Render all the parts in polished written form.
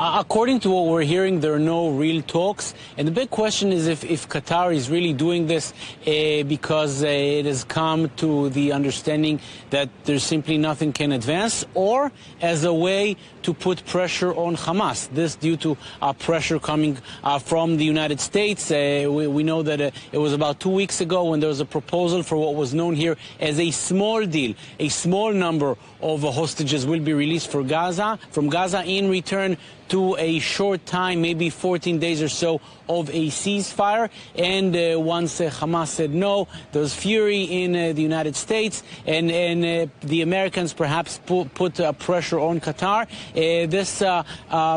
According to what we're hearing, there are no real talks. And the big question is if Qatar is really doing this because it has come to the understanding that there's simply nothing can advance, or as a way to put pressure on Hamas. This due to pressure coming from the United States. We know that it was about 2 weeks ago when there was a proposal for what was known here as a small deal. A small number of hostages will be released from Gaza in return to a short time, maybe 14 days or so, of a ceasefire. And once Hamas said no, there was fury in the United States, and the Americans perhaps put pressure on Qatar. This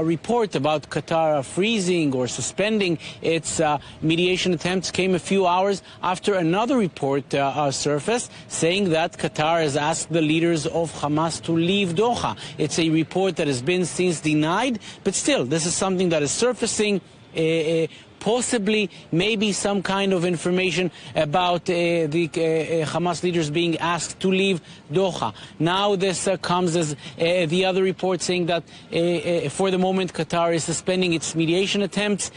report about Qatar freezing or suspending its mediation attempts came a few hours after another report surfaced saying that Qatar has asked the leaders of Hamas to leave Doha. It's a report that has been since denied, but still, this is something that is surfacing. Possibly, maybe some kind of information about the Hamas leaders being asked to leave Doha. Now this comes as the other report saying that for the moment Qatar is suspending its mediation attempts.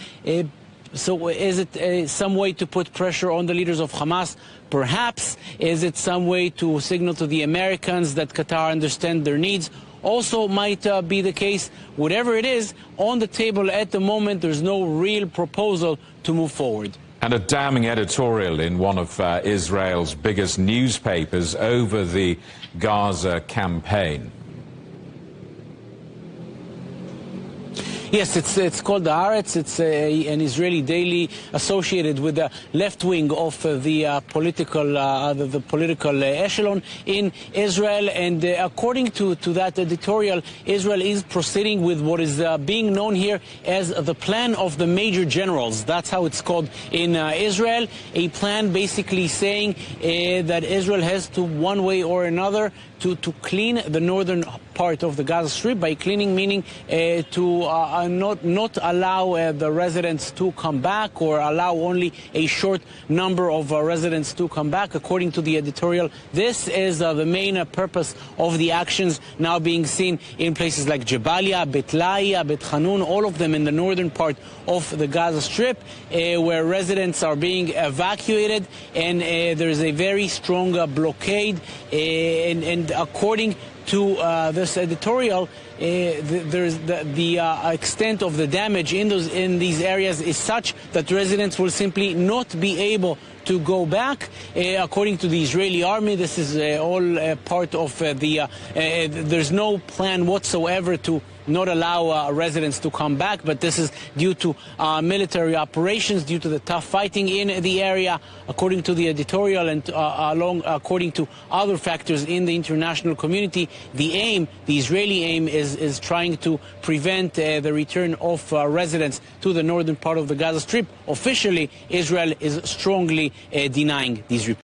So is it some way to put pressure on the leaders of Hamas? Perhaps. Is it some way to signal to the Americans that Qatar understands their needs? Also might be the case. Whatever it is, on the table at the moment, there's no real proposal to move forward. And a damning editorial in one of Israel's biggest newspapers over the Gaza campaign. Yes, it's called the Haaretz. It's an Israeli daily associated with the left wing of the political echelon in Israel. And according to that editorial, Israel is proceeding with what is being known here as the plan of the major generals. That's how it's called in Israel. A plan basically saying that Israel has to, one way or another, to clean the northern part of the Gaza Strip. By cleaning, meaning to not allow the residents to come back, or allow only a short number of residents to come back. According to the editorial, this is the main purpose of the actions now being seen in places like Jabalia, Bet Lahiya, Bet Hanun, all of them in the northern part of the Gaza Strip, where residents are being evacuated, and there's a very strong blockade. And according to this editorial, there's the extent of the damage in these areas is such that residents will simply not be able to go back. According to the Israeli army, this is all part of there's no plan whatsoever to not allow residents to come back, but this is due to military operations, due to the tough fighting in the area, according to the editorial, and according to other factors in the international community. The Israeli aim is trying to prevent the return of residents to the northern part of the Gaza Strip. Officially, Israel is strongly denying these reports.